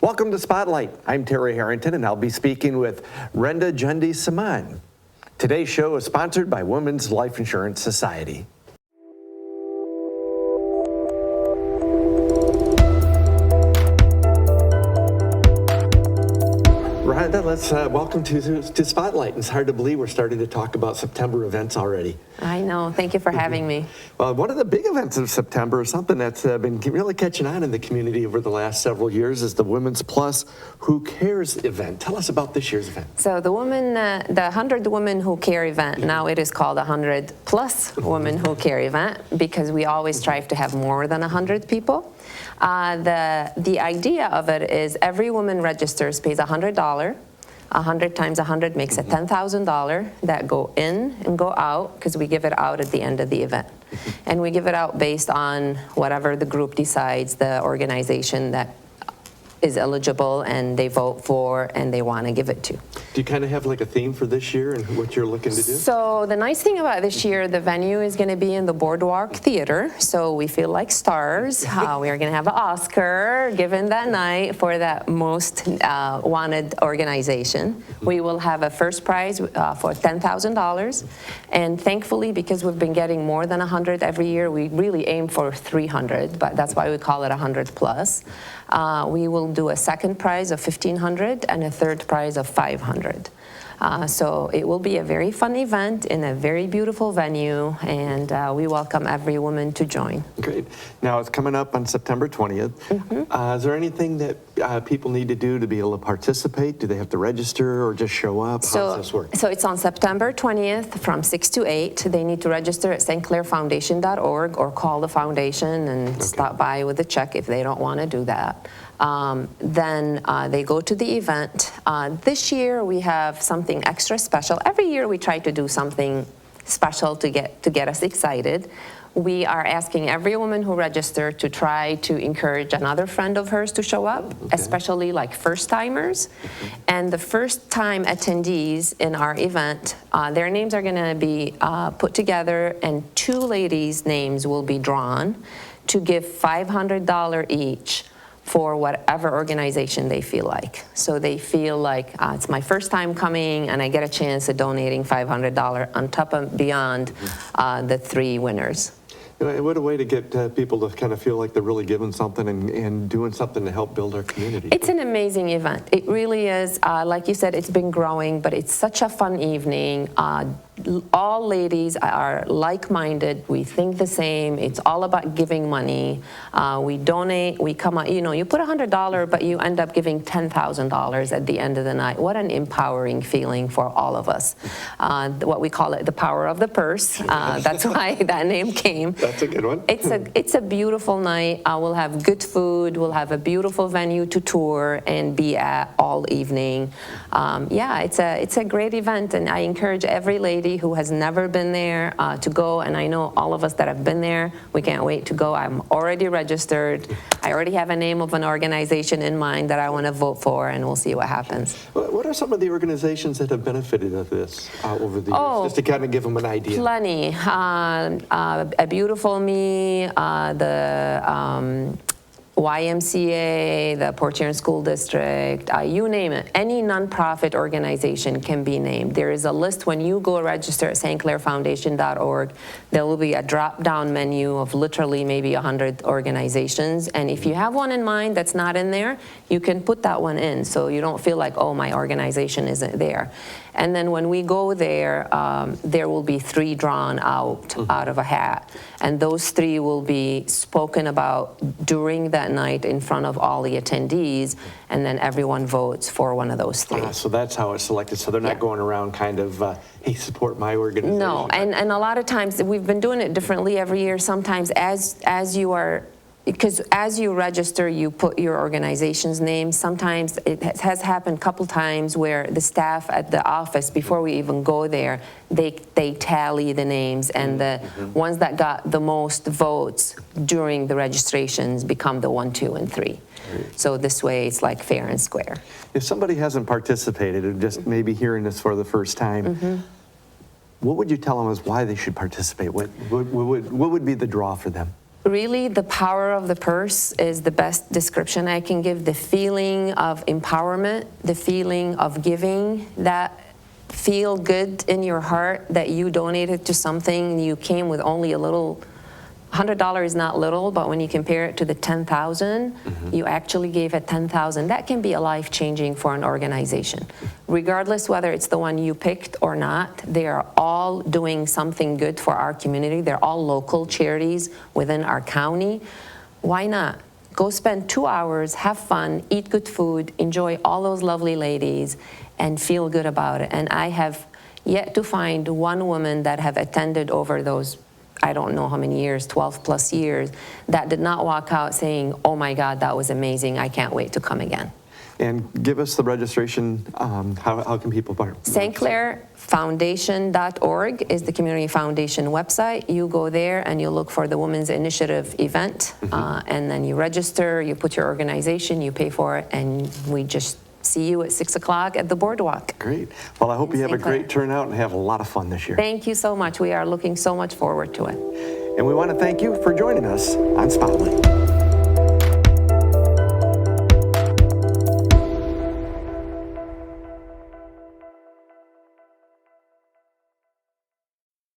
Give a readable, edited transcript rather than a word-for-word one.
Welcome to Spotlight. I'm Terry Harrington, and I'll be speaking with Randa Jundi-Samman. Today's show is sponsored by Women's Life Insurance Society. Randa, let's welcome to Spotlight. It's hard to believe we're starting to talk about September events already. I know. Thank you for having me. Well, one of the big events of September is something that's been really catching on in the community over the last several years is the Women's Plus Who Cares event. Tell us about this year's event. So the 100 Women Who Care event, now it is called 100 Plus Women Who Care event because we always strive to have more than 100 people. The idea of it is every woman registers, pays $100. 100 times 100 makes it $10,000 that go in and go out because we give it out at the end of the event. And we give it out based on whatever the group decides, the organization that is eligible and they vote for and they want to give it to. Do you kind of have like a theme for this year and what you're looking to do? So the nice thing about this year, the venue is going to be in the Boardwalk Theater, so we feel like stars. We are going to have an Oscar given that night for that most wanted organization. We will have a first prize for $10,000, and thankfully, because we've been getting more than 100 every year, we really aim for 300, but that's why we call it 100 plus. We will do a second prize of $1,500 and a third prize of $500. So it will be a very fun event in a very beautiful venue, and we welcome every woman to join. Great. Now it's coming up on September 20th. Is there anything that people need to do to be able to participate? Do they have to register or just show up? How does this work? So it's on September 20th from 6 to 8. They need to register at stclairfoundation.org or call the foundation and stop by with a check if they don't want to do that. Then they go to the event. This year we have something extra special. Every year we try to do something special to get us excited. We are asking every woman who registered to try to encourage another friend of hers to show up, especially like first-timers. And the first-time attendees in our event, their names are going to be put together, and two ladies' names will be drawn to give $500 each for whatever organization they feel like. So they feel like it's my first time coming and I get a chance of donating $500 on top and beyond the three winners. What a way to get people to kind of feel like they're really giving something and doing something to help build our community. It's an amazing event. It really is. Like you said, it's been growing, but it's such a fun evening. All ladies are like-minded. We think the same. It's all about giving money. We donate. We come out. You know, you put $100, but you end up giving $10,000 at the end of the night. What an empowering feeling for all of us. What we call it, the power of the purse. That's why that name came. That's a good one. It's a beautiful night. We'll have good food. We'll have a beautiful venue to tour and be at all evening. Yeah, it's a great event, and I encourage every lady who has never been there to go. And I know all of us that have been there, we can't wait to go. I'm already registered. I already have a name of an organization in mind that I want to vote for, and we'll see what happens. What are some of the organizations that have benefited of this over the years, just to kind of give them an idea? Plenty. A Beautiful Me, the YMCA, the Port Huron School District, you name it. Any nonprofit organization can be named. There is a list when you go register at stclairfoundation.org. There will be a drop-down menu of literally maybe 100 organizations. And if you have one in mind that's not in there, you can put that one in so you don't feel like, oh, my organization isn't there. And then when we go there, there will be three drawn out of a hat. And those three will be spoken about during that night in front of all the attendees, and then everyone votes for one of those three. So that's how it's selected. So they're not going around kind of, hey, support my organization. No, and a lot of times, we've been doing it differently every year. Sometimes as you are, because as you register, you put your organization's name. Sometimes it has happened a couple times where the staff at the office, before we even go there, they tally the names, and the ones that got the most votes during the registrations become the 1, 2, and 3. So this way, it's like fair and square. If somebody hasn't participated and just maybe hearing this for the first time, what would you tell them is why they should participate? What would be the draw for them? Really, the power of the purse is the best description I can give. The feeling of empowerment, the feeling of giving, that feel good in your heart that you donated to something. You came with only a little. $100 is not little, but when you compare it to the 10,000, you actually gave it 10,000. That can be a life-changing for an organization. Regardless whether it's the one you picked or not, they are all doing something good for our community. They're all local charities within our county. Why not? Go spend 2 hours, have fun, eat good food, enjoy all those lovely ladies, and feel good about it. And I have yet to find one woman that have attended over those, I don't know how many years, 12 plus years, that did not walk out saying, oh my God, that was amazing, I can't wait to come again. And give us the registration, how can people St. Clair Foundation.org is the community foundation website. You go there and you look for the Women's Initiative event, and then you register, you put your organization, you pay for it, and we just see you at 6 o'clock at the boardwalk. Great. Well, I hope you have a great turnout and have a lot of fun this year. Thank you so much. We are looking so much forward to it. And we want to thank you for joining us on Spotlight.